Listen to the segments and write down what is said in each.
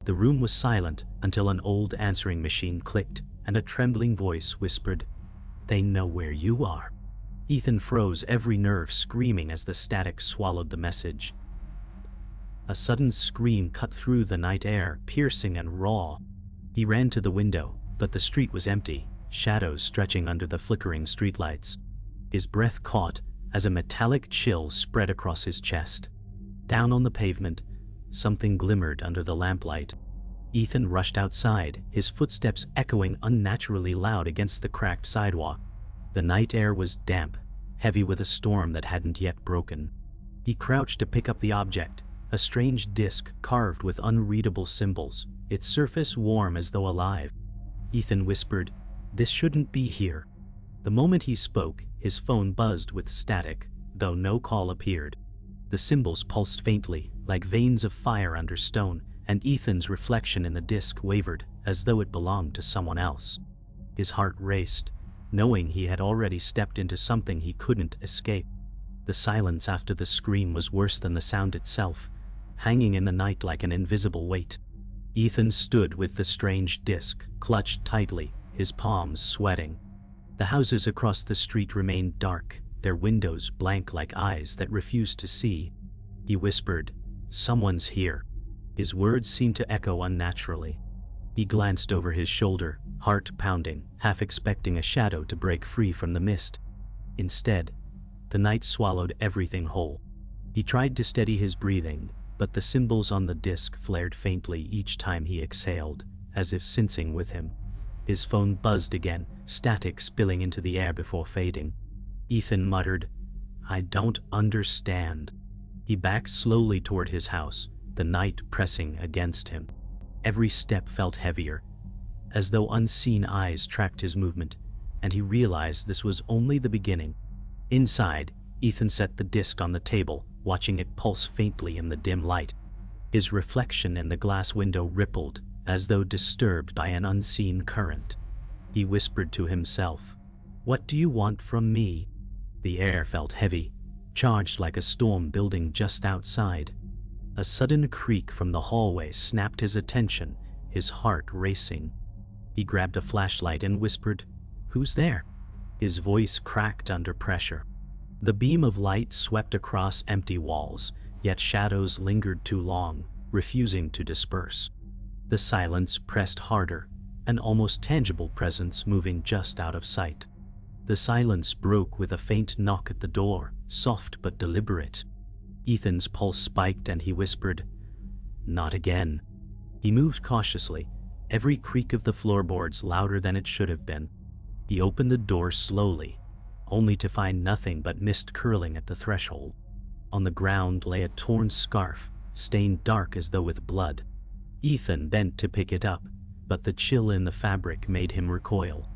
The room was silent until an old answering machine clicked and a trembling voice whispered, "They know where you are." Ethan froze, every nerve screaming as the static swallowed the message. A sudden scream cut through the night air, piercing and raw. He ran to the window, but the street was empty, shadows stretching under the flickering streetlights. His breath caught as a metallic chill spread across his chest. Down on the pavement, something glimmered under the lamplight. Ethan rushed outside, his footsteps echoing unnaturally loud against the cracked sidewalk. The night air was damp, heavy with a storm that hadn't yet broken. He crouched to pick up the object, a strange disc carved with unreadable symbols, its surface warm as though alive. Ethan whispered, "This shouldn't be here." The moment he spoke, his phone buzzed with static, though no call appeared. The symbols pulsed faintly, like veins of fire under stone, and Ethan's reflection in the disc wavered, as though it belonged to someone else. His heart raced, knowing he had already stepped into something he couldn't escape. The silence after the scream was worse than the sound itself, hanging in the night like an invisible weight. Ethan stood with the strange disc clutched tightly, his palms sweating. The houses across the street remained dark, their windows blank like eyes that refused to see. He whispered, "Someone's here." His words seemed to echo unnaturally. He glanced over his shoulder, heart pounding, half expecting a shadow to break free from the mist. Instead, the night swallowed everything whole. He tried to steady his breathing, but the symbols on the disc flared faintly each time he exhaled, as if syncing with him. His phone buzzed again, static spilling into the air before fading. Ethan muttered, "I don't understand." He backed slowly toward his house, the night pressing against him. Every step felt heavier, as though unseen eyes tracked his movement, and he realized this was only the beginning. Inside, Ethan set the disc on the table, watching it pulse faintly in the dim light. His reflection in the glass window rippled, as though disturbed by an unseen current. He whispered to himself, "What do you want from me?" The air felt heavy, charged like a storm building just outside. A sudden creak from the hallway snapped his attention, his heart racing. He grabbed a flashlight and whispered, "Who's there?" His voice cracked under pressure. The beam of light swept across empty walls, yet shadows lingered too long, refusing to disperse. The silence pressed harder, an almost tangible presence moving just out of sight. The silence broke with a faint knock at the door, soft but deliberate. Ethan's pulse spiked and he whispered, "Not again." He moved cautiously, every creak of the floorboards louder than it should have been. He opened the door slowly, only to find nothing but mist curling at the threshold. On the ground lay a torn scarf, stained dark as though with blood. Ethan bent to pick it up, but the chill in the fabric made him recoil.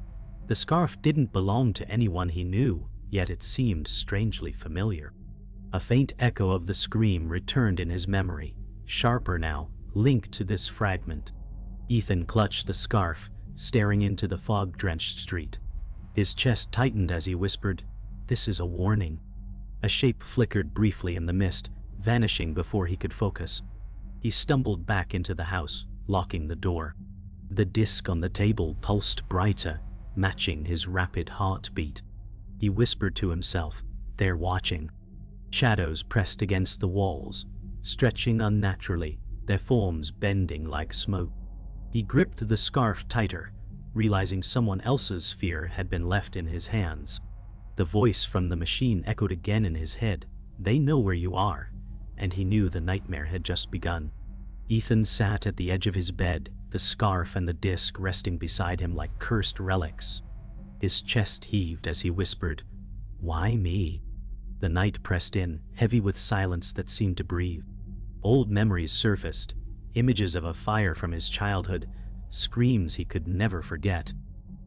The scarf didn't belong to anyone he knew, yet it seemed strangely familiar. A faint echo of the scream returned in his memory, sharper now, linked to this fragment. Ethan clutched the scarf, staring into the fog-drenched street. His chest tightened as he whispered, "This is a warning." A shape flickered briefly in the mist, vanishing before he could focus. He stumbled back into the house, locking the door. The disc on the table pulsed brighter, matching his rapid heartbeat. He whispered to himself, "They're watching." Shadows pressed against the walls, stretching unnaturally, their forms bending like smoke. He gripped the scarf tighter, realizing someone else's fear had been left in his hands. The voice from the machine echoed again in his head, "They know where you are," and he knew the nightmare had just begun. Ethan sat at the edge of his bed, the scarf and the disc resting beside him like cursed relics. His chest heaved as he whispered, "Why me?" The night pressed in, heavy with silence that seemed to breathe. Old memories surfaced, images of a fire from his childhood, screams he could never forget.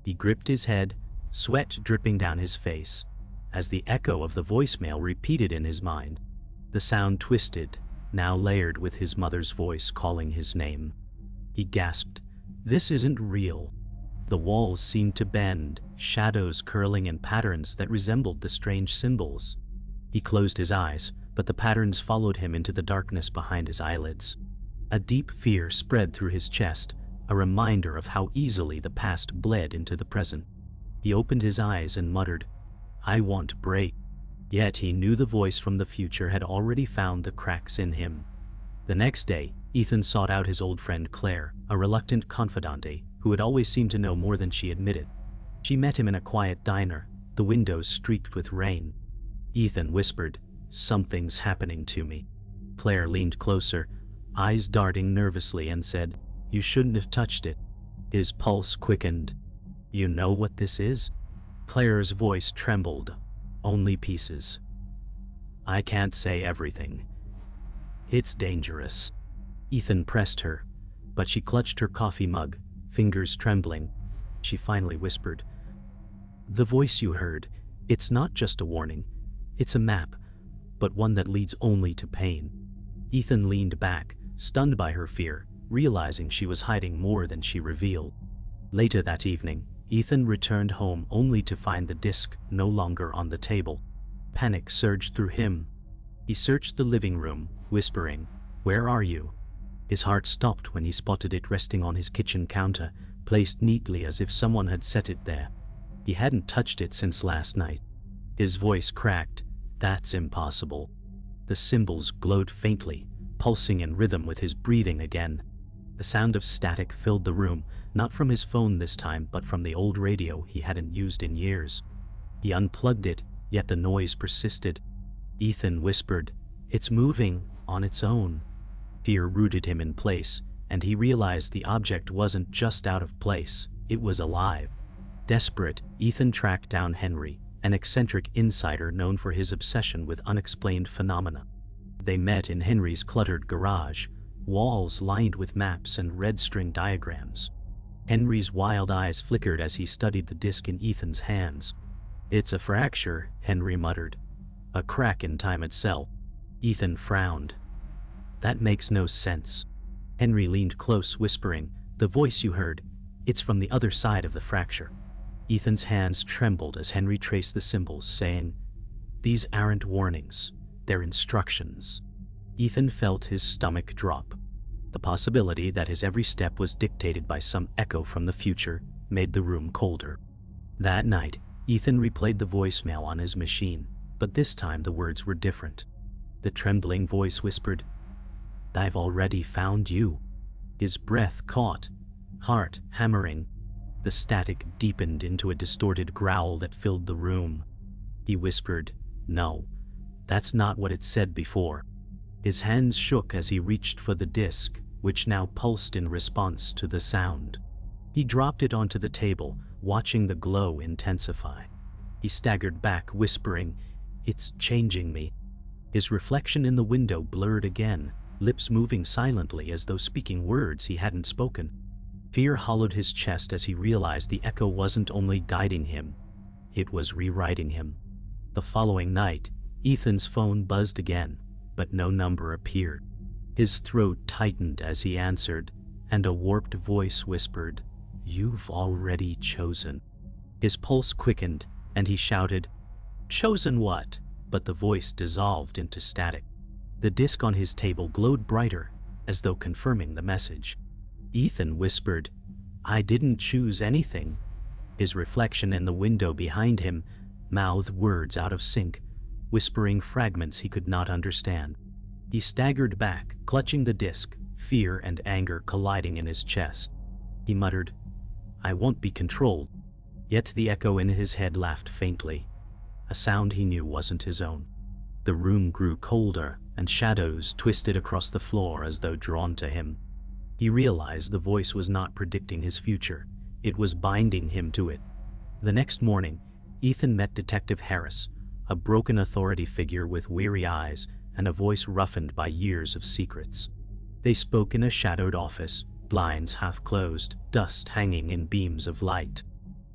He gripped his head, sweat dripping down his face, as the echo of the voicemail repeated in his mind. The sound twisted, now layered with his mother's voice calling his name. He gasped, "This isn't real." The walls seemed to bend, shadows curling in patterns that resembled the strange symbols. He closed his eyes, but the patterns followed him into the darkness behind his eyelids. A deep fear spread through his chest, a reminder of how easily the past bled into the present. He opened his eyes and muttered, "I won't break." Yet he knew the voice from the future had already found the cracks in him. The next day, Ethan sought out his old friend Claire, a reluctant confidante who had always seemed to know more than she admitted. She met him in a quiet diner, the windows streaked with rain. Ethan whispered, "Something's happening to me." Claire leaned closer, eyes darting nervously, and said, "You shouldn't have touched it." His pulse quickened. "You know what this is?" Claire's voice trembled. "Only pieces. I can't say everything. It's dangerous." Ethan pressed her, but she clutched her coffee mug, fingers trembling. She finally whispered, "The voice you heard, it's not just a warning. It's a map, but one that leads only to pain." Ethan leaned back, stunned by her fear, realizing she was hiding more than she revealed. Later that evening, Ethan returned home only to find the disc no longer on the table. Panic surged through him. He searched the living room, whispering, "Where are you?" His heart stopped when he spotted it resting on his kitchen counter, placed neatly as if someone had set it there. He hadn't touched it since last night. His voice cracked, "That's impossible." The symbols glowed faintly, pulsing in rhythm with his breathing again. The sound of static filled the room, not from his phone this time but from the old radio he hadn't used in years. He unplugged it, yet the noise persisted. Ethan whispered, "It's moving, on its own." Fear rooted him in place, and he realized the object wasn't just out of place, it was alive. Desperate, Ethan tracked down Henry, an eccentric insider known for his obsession with unexplained phenomena. They met in Henry's cluttered garage, walls lined with maps and red string diagrams. Henry's wild eyes flickered as he studied the disc in Ethan's hands. "It's a fracture," Henry muttered. "A crack in time itself." Ethan frowned. "That makes no sense." Henry leaned close, whispering, "The voice you heard, it's from the other side of the fracture." Ethan's hands trembled as Henry traced the symbols, saying, "These aren't warnings, they're instructions." Ethan felt his stomach drop. The possibility that his every step was dictated by some echo from the future made the room colder. That night, Ethan replayed the voicemail on his machine, but this time the words were different. The trembling voice whispered, "I've already found you." His breath caught, heart hammering. The static deepened into a distorted growl that filled the room. He whispered, "No, that's not what it said before." His hands shook as he reached for the disc, which now pulsed in response to the sound. He dropped it onto the table, watching the glow intensify. He staggered back, whispering, "It's changing me." His reflection in the window blurred again, lips moving silently as though speaking words he hadn't spoken. Fear hollowed his chest as he realized the echo wasn't only guiding him, it was rewriting him. The following night, Ethan's phone buzzed again, but no number appeared. His throat tightened as he answered, and a warped voice whispered, "You've already chosen." His pulse quickened, and he shouted, "Chosen what?" But the voice dissolved into static. The disc on his table glowed brighter, as though confirming the message. Ethan whispered, "I didn't choose anything." His reflection in the window behind him mouthed words out of sync, whispering fragments he could not understand. He staggered back, clutching the disc, fear and anger colliding in his chest. He muttered, "I won't be controlled." Yet the echo in his head laughed faintly, a sound he knew wasn't his own. The room grew colder, and shadows twisted across the floor as though drawn to him. He realized the voice was not predicting his future, it was binding him to it. The next morning, Ethan met Detective Harris, a broken authority figure with weary eyes and a voice roughened by years of secrets. They spoke in a shadowed office, blinds half closed, dust hanging in beams of light.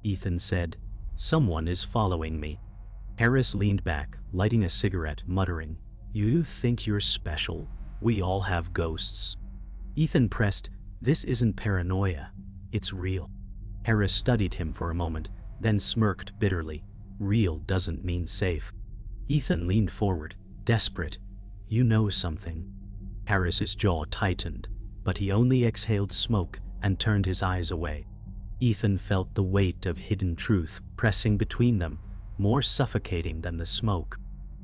Ethan said, "Someone is following me." Harris leaned back, lighting a cigarette, muttering, "You think you're special? We all have ghosts." Ethan pressed, "This isn't paranoia, it's real." Harris studied him for a moment, then smirked bitterly. "Real doesn't mean safe." Ethan leaned forward, desperate. "You know something." Harris's jaw tightened, but he only exhaled smoke and turned his eyes away. Ethan felt the weight of hidden truth pressing between them, more suffocating than the smoke.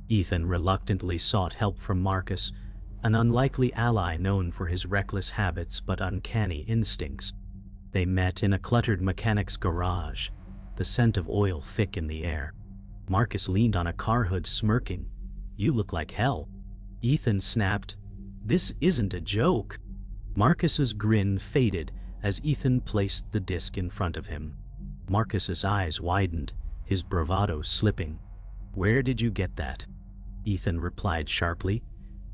Ethan reluctantly sought help from Marcus, an unlikely ally known for his reckless habits but uncanny instincts. They met in a cluttered mechanic's garage, the scent of oil thick in the air. Marcus leaned on a car hood smirking. "You look like hell." Ethan snapped, "This isn't a joke." Marcus's grin faded as Ethan placed the disc in front of him. Marcus's eyes widened, his bravado slipping. "Where did you get that?" Ethan replied sharply.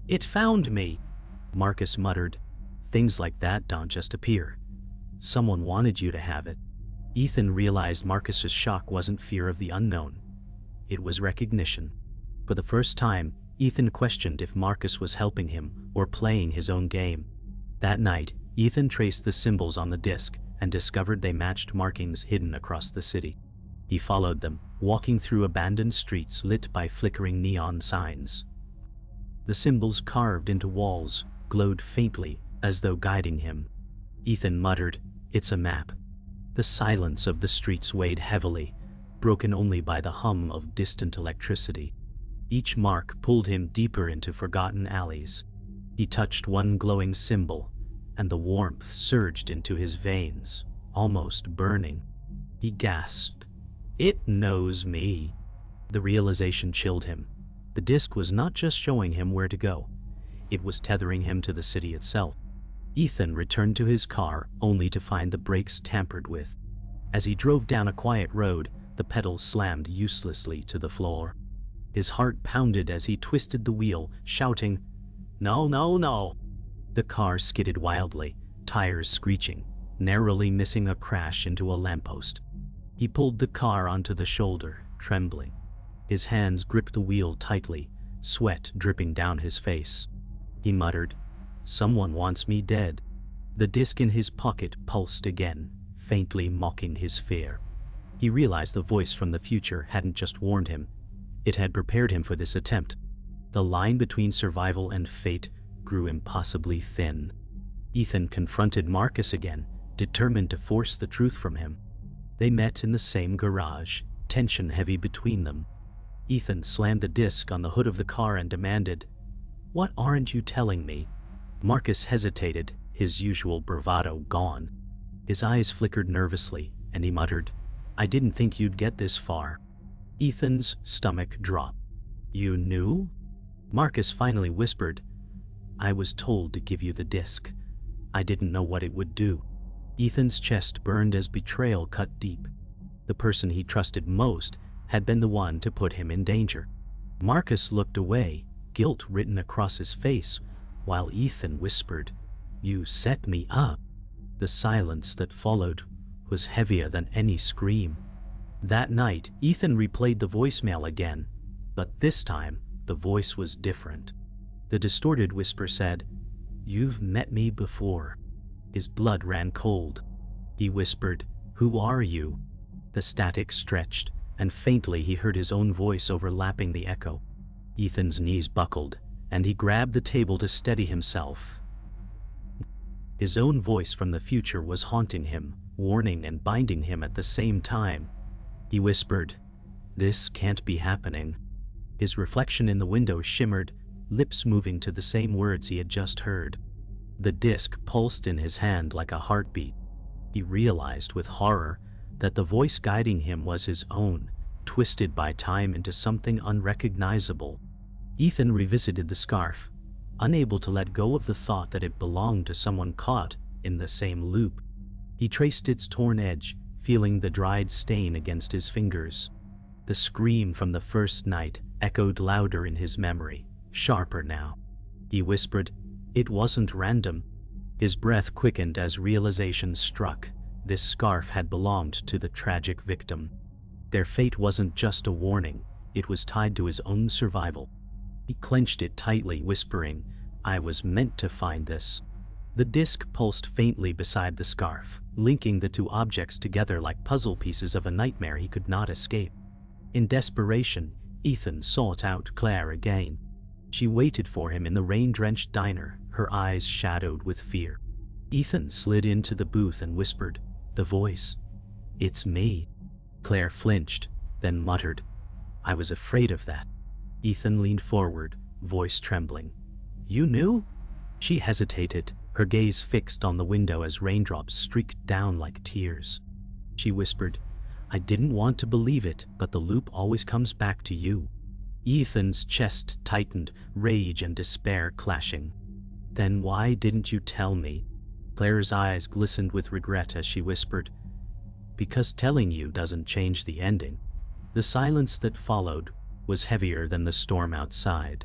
"It found me." Marcus muttered, "Things like that don't just appear. Someone wanted you to have it." Ethan realized Marcus's shock wasn't fear of the unknown. It was recognition. For the first time, Ethan questioned if Marcus was helping him or playing his own game. That night, Ethan traced the symbols on the disc and discovered they matched markings hidden across the city. He followed them, walking through abandoned streets lit by flickering neon signs. The symbols carved into walls glowed faintly as though guiding him. Ethan muttered, "It's a map." The silence of the streets weighed heavily, broken only by the hum of distant electricity. Each mark pulled him deeper into forgotten alleys. He touched one glowing symbol, and the warmth surged into his veins, almost burning. He gasped, "It knows me." The realization chilled him. The disc was not just showing him where to go, it was tethering him to the city itself. Ethan returned to his car only to find the brakes tampered with. As he drove down a quiet road, the pedals slammed uselessly to the floor. His heart pounded as he twisted the wheel, shouting, "No, no, no!" The car skidded wildly, tires screeching, narrowly missing a crash into a lamppost. He pulled the car onto the shoulder, trembling. His hands gripped the wheel tightly, sweat dripping down his face. He muttered, "Someone wants me dead." The disc in his pocket pulsed again, faintly mocking his fear. He realized the voice from the future hadn't just warned him, it had prepared him for this attempt. The line between survival and fate grew impossibly thin. Ethan confronted Marcus again, determined to force the truth from him. They met in the same garage, tension heavy between them. Ethan slammed the disc on the hood of the car and demanded, "What aren't you telling me?" Marcus hesitated, his usual bravado gone. His eyes flickered nervously, and he muttered, "I didn't think you'd get this far." Ethan's stomach dropped. "You knew?" Marcus finally whispered, "I was told to give you the disc. I didn't know what it would do." Ethan's chest burned as betrayal cut deep. The person he trusted most had been the one to put him in danger. Marcus looked away, guilt written across his face, while Ethan whispered, "You set me up." The silence that followed was heavier than any scream. That night, Ethan replayed the voicemail again, but this time, the voice was different. The distorted whisper said, "You've met me before." His blood ran cold. He whispered, "Who are you?" The static stretched, and faintly he heard his own voice overlapping the echo. Ethan's knees buckled, and he grabbed the table to steady himself. His own voice from the future was haunting him, warning and binding him at the same time. He whispered, "This can't be happening." His reflection in the window shimmered, lips moving to the same words he had just heard. The disc pulsed in his hand like a heartbeat. He realized with horror that the voice guiding him was his own, twisted by time into something unrecognizable. Ethan revisited the scarf, unable to let go of the thought that it belonged to someone caught in the same loop. He traced its torn edge, feeling the dried stain against his fingers. The scream from the first night echoed louder in his memory, sharper now. He whispered, "It wasn't random." His breath quickened as realization struck. This scarf had belonged to the tragic victim. Their fate wasn't just a warning, it was tied to his own survival. He clenched it tightly, whispering, "I was meant to find this." The disc pulsed faintly beside the scarf, linking the two objects together like puzzle pieces of a nightmare he could not escape. In desperation, Ethan sought out Claire again. She waited for him in the rain-drenched diner, her eyes shadowed with fear. Ethan slid into the booth and whispered, "The voice. It's me." Claire flinched, then muttered, "I was afraid of that." Ethan leaned forward, voice trembling. "You knew?" She hesitated, her gaze fixed on the window as raindrops streaked down like tears. She whispered, "I didn't want to believe it, but the loop always comes back to you." Ethan's chest tightened, rage and despair clashing. "Then why didn't you tell me?" Claire's eyes glistened with regret as she whispered, "Because telling you doesn't change the ending." The silence that followed was heavier than the storm outside.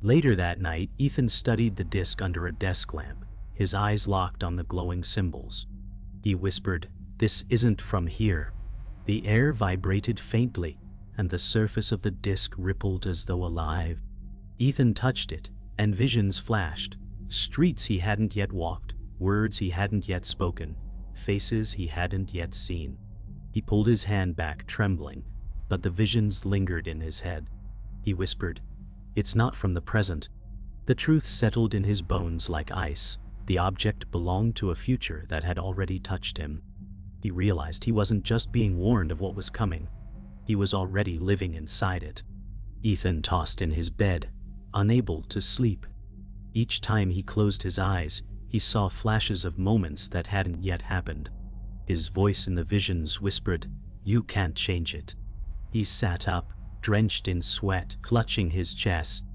Later that night, Ethan studied the disc under a desk lamp, his eyes locked on the glowing symbols. He whispered, "This isn't from here." The air vibrated faintly, and the surface of the disc rippled as though alive. Ethan touched it, and visions flashed. Streets he hadn't yet walked, words he hadn't yet spoken, faces he hadn't yet seen. He pulled his hand back, trembling, but the visions lingered in his head. He whispered, "It's not from the present." The truth settled in his bones like ice. The object belonged to a future that had already touched him. He realized he wasn't just being warned of what was coming. He was already living inside it. Ethan tossed in his bed, unable to sleep. Each time he closed his eyes, he saw flashes of moments that hadn't yet happened. His voice in the visions whispered, "You can't change it." He sat up, drenched in sweat, clutching his chest.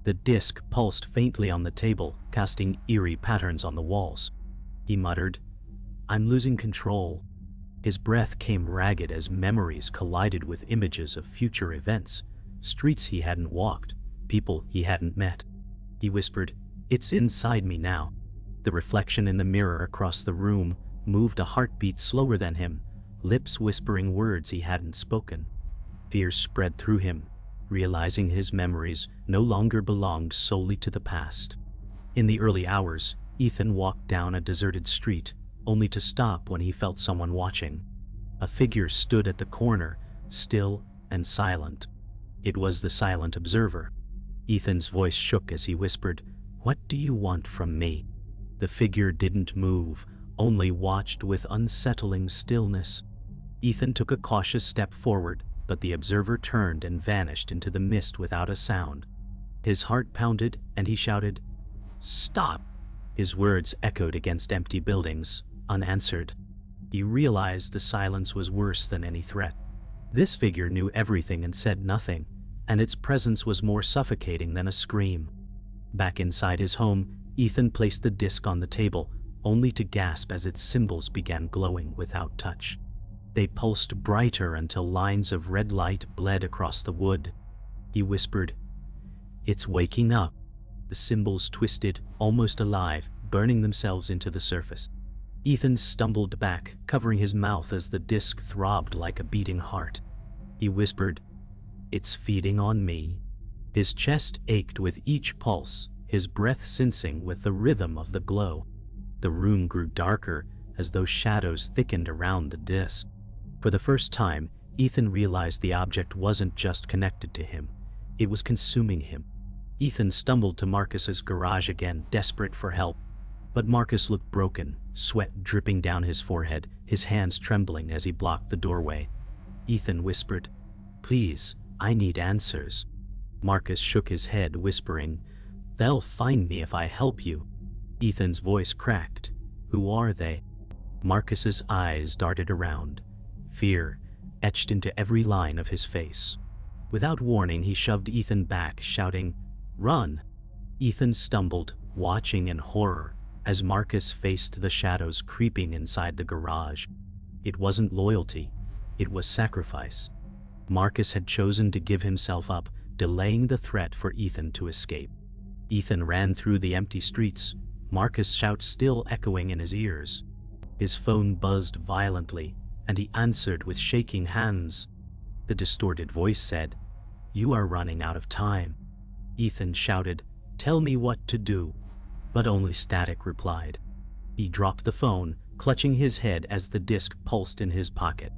The disc pulsed faintly on the table, casting eerie patterns on the walls. He muttered, "I'm losing control." His breath came ragged as memories collided with images of future events, streets he hadn't walked, people he hadn't met. He whispered, "It's inside me now." The reflection in the mirror across the room moved a heartbeat slower than him, lips whispering words he hadn't spoken. Fear spread through him, realizing his memories no longer belonged solely to the past. In the early hours, Ethan walked down a deserted street, only to stop when he felt someone watching. A figure stood at the corner, still and silent. It was the silent observer. Ethan's voice shook as he whispered, "What do you want from me?" The figure didn't move, only watched with unsettling stillness. Ethan took a cautious step forward, but the observer turned and vanished into the mist without a sound. His heart pounded, and he shouted, "Stop!" His words echoed against empty buildings, unanswered. He realized the silence was worse than any threat. This figure knew everything and said nothing, and its presence was more suffocating than a scream. Back inside his home, Ethan placed the disc on the table, only to gasp as its symbols began glowing without touch. They pulsed brighter until lines of red light bled across the wood. He whispered, "It's waking up." The symbols twisted, almost alive, burning themselves into the surface. Ethan stumbled back, covering his mouth as the disc throbbed like a beating heart. He whispered, "It's feeding on me." His chest ached with each pulse, his breath sensing with the rhythm of the glow. The room grew darker, as though shadows thickened around the disc. For the first time, Ethan realized the object wasn't just connected to him, it was consuming him. Ethan stumbled to Marcus's garage again, desperate for help. But Marcus looked broken, sweat dripping down his forehead, his hands trembling as he blocked the doorway. Ethan whispered, "Please, I need answers." Marcus shook his head, whispering, "They'll find me if I help you." Ethan's voice cracked. "Who are they?" Marcus's eyes darted around, fear etched into every line of his face. Without warning, he shoved Ethan back, shouting, "Run!" Ethan stumbled, watching in horror, as Marcus faced the shadows creeping inside the garage. It wasn't loyalty, it was sacrifice. Marcus had chosen to give himself up, delaying the threat for Ethan to escape. Ethan ran through the empty streets, Marcus' shout still echoing in his ears. His phone buzzed violently, and he answered with shaking hands. The distorted voice said, "You are running out of time." Ethan shouted, "Tell me what to do." But only static replied. He dropped the phone, clutching his head as the disc pulsed in his pocket.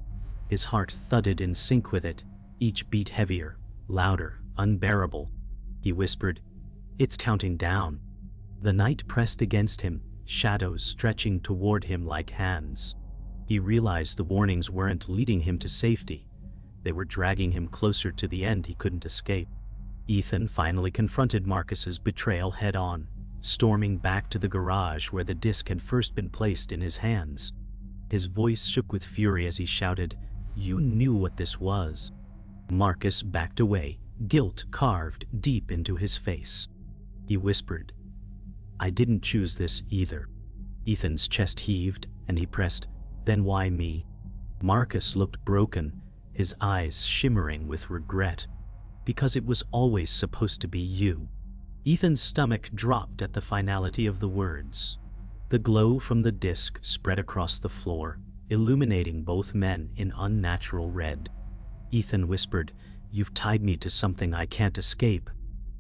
His heart thudded in sync with it, each beat heavier, louder, unbearable. He whispered, "It's counting down." The night pressed against him, shadows stretching toward him like hands. He realized the warnings weren't leading him to safety. They were dragging him closer to the end he couldn't escape. Ethan finally confronted Marcus's betrayal head-on, storming back to the garage where the disc had first been placed in his hands. His voice shook with fury as he shouted, "You knew what this was." Marcus backed away, guilt carved deep into his face. He whispered, "I didn't choose this either." Ethan's chest heaved, and he pressed, "Then why me?" Marcus looked broken, his eyes shimmering with regret. "Because it was always supposed to be you." Ethan's stomach dropped at the finality of the words. The glow from the disc spread across the floor, illuminating both men in unnatural red. Ethan whispered, "You've tied me to something I can't escape."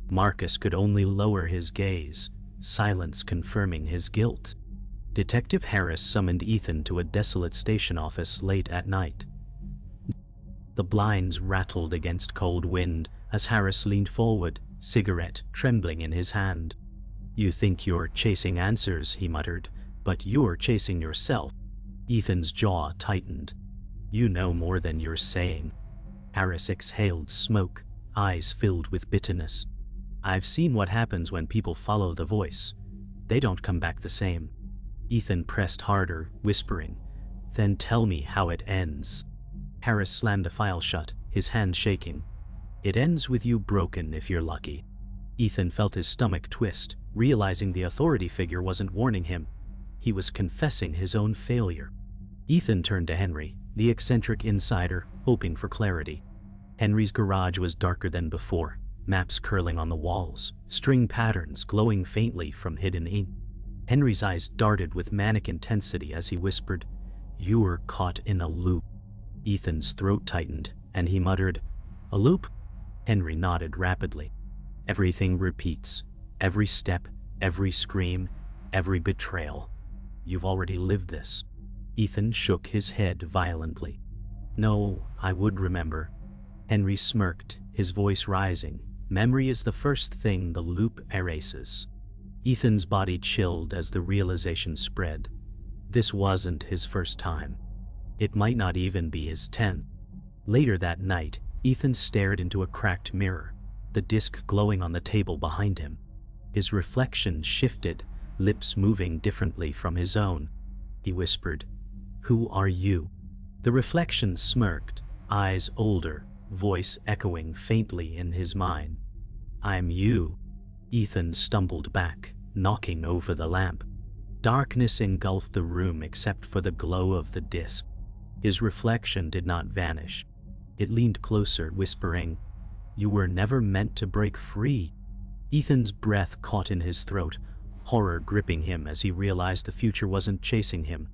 Marcus could only lower his gaze, silence confirming his guilt. Detective Harris summoned Ethan to a desolate station office late at night. The blinds rattled against cold wind as Harris leaned forward, cigarette trembling in his hand. "You think you're chasing answers," he muttered, "but you're chasing yourself." Ethan's jaw tightened. "You know more than you're saying." Harris exhaled smoke, eyes filled with bitterness. "I've seen what happens when people follow the voice. They don't come back the same." Ethan pressed harder, whispering, "Then tell me how it ends." Harris slammed a file shut, his hand shaking. "It ends with you broken if you're lucky." Ethan felt his stomach twist, realizing the authority figure wasn't warning him. He was confessing his own failure. Ethan turned to Henry, the eccentric insider, hoping for clarity. Henry's garage was darker than before, maps curling on the walls, string patterns glowing faintly from hidden ink. Henry's eyes darted with manic intensity as he whispered, "You were caught in a loop." Ethan's throat tightened, and he muttered, "A loop?" Henry nodded rapidly. "Everything repeats. Every step, every scream, every betrayal. You've already lived this." Ethan shook his head violently. "No, I would remember." Henry smirked, his voice rising. "Memory is the first thing the loop erases." Ethan's body chilled as the realization spread. This wasn't his first time. It might not even be his 10th. Later that night, Ethan stared into a cracked mirror, the disc glowing on the table behind him. His reflection shifted, lips moving differently from his own. He whispered, "Who are you?" The reflection smirked, eyes older, voice echoing faintly in his mind. "I'm you." Ethan stumbled back, knocking over the lamp. Darkness engulfed the room except for the glow of the disc. His reflection did not vanish. It leaned closer, whispering, "You were never meant to break free." Ethan's breath caught in his throat, horror gripping him as he realized the future wasn't chasing him.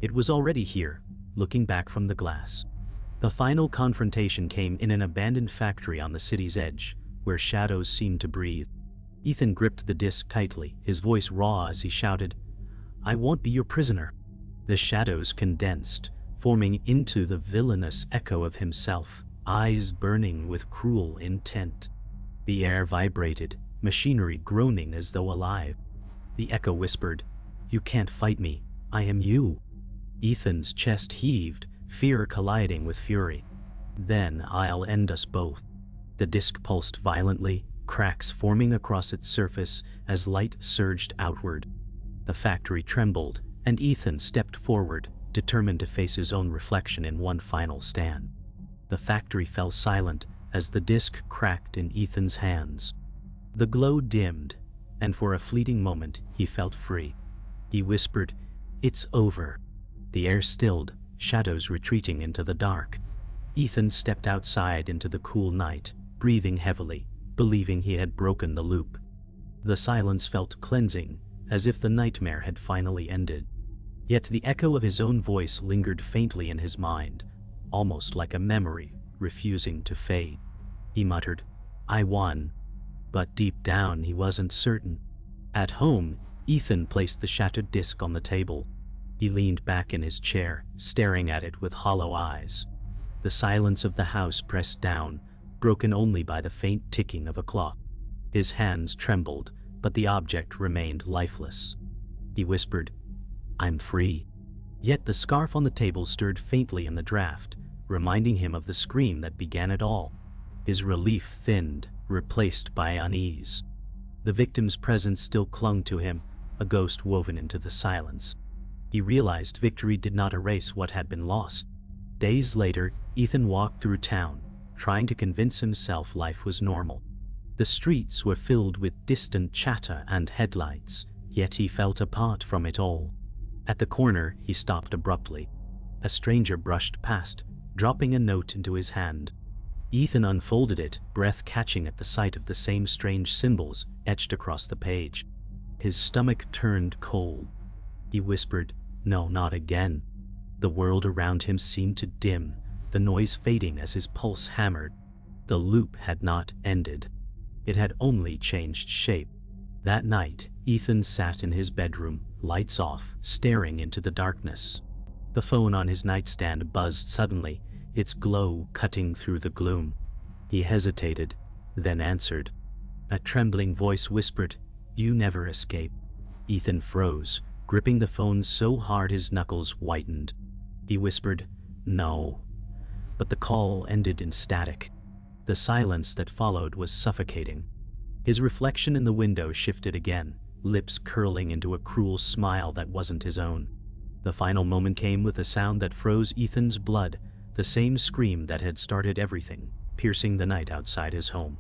It was already here, looking back from the glass. The final confrontation came in an abandoned factory on the city's edge, where shadows seemed to breathe. Ethan gripped the disc tightly, his voice raw as he shouted, "I won't be your prisoner." The shadows condensed, forming into the villainous echo of himself, eyes burning with cruel intent. The air vibrated, machinery groaning as though alive. The echo whispered, "You can't fight me, I am you." Ethan's chest heaved, fear colliding with fury. "Then I'll end us both." The disc pulsed violently, cracks forming across its surface as light surged outward. The factory trembled, and Ethan stepped forward, determined to face his own reflection in one final stand. The factory fell silent as the disc cracked in Ethan's hands. The glow dimmed, and for a fleeting moment he felt free. He whispered, "It's over." The air stilled, shadows retreating into the dark. Ethan stepped outside into the cool night, breathing heavily, believing he had broken the loop. The silence felt cleansing, as if the nightmare had finally ended. Yet the echo of his own voice lingered faintly in his mind, almost like a memory, refusing to fade. He muttered, "I won." But deep down he wasn't certain. At home, Ethan placed the shattered disc on the table. He leaned back in his chair, staring at it with hollow eyes. The silence of the house pressed down, broken only by the faint ticking of a clock. His hands trembled, but the object remained lifeless. He whispered, "I'm free." Yet the scarf on the table stirred faintly in the draft, reminding him of the scream that began it all. His relief thinned, replaced by unease. The victim's presence still clung to him, a ghost woven into the silence. He realized victory did not erase what had been lost. Days later, Ethan walked through town, trying to convince himself life was normal. The streets were filled with distant chatter and headlights, yet he felt apart from it all. At the corner, he stopped abruptly. A stranger brushed past, dropping a note into his hand. Ethan unfolded it, breath catching at the sight of the same strange symbols etched across the page. His stomach turned cold. He whispered, "No, not again." The world around him seemed to dim, the noise fading as his pulse hammered. The loop had not ended. It had only changed shape. That night, Ethan sat in his bedroom, lights off, staring into the darkness. The phone on his nightstand buzzed suddenly, its glow cutting through the gloom. He hesitated, then answered. A trembling voice whispered, "You never escape." Ethan froze, gripping the phone so hard his knuckles whitened. He whispered, "No." But the call ended in static. The silence that followed was suffocating. His reflection in the window shifted again, lips curling into a cruel smile that wasn't his own. The final moment came with a sound that froze Ethan's blood, the same scream that had started everything, piercing the night outside his home.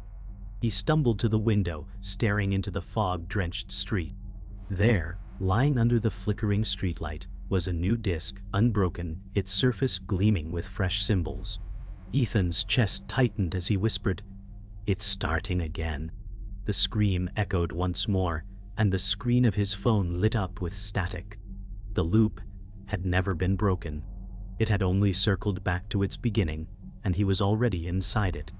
He stumbled to the window, staring into the fog-drenched street. There, lying under the flickering streetlight, was a new disc, unbroken, its surface gleaming with fresh symbols. Ethan's chest tightened as he whispered, "It's starting again." The scream echoed once more, and the screen of his phone lit up with static. The loop had never been broken. It had only circled back to its beginning, and he was already inside it.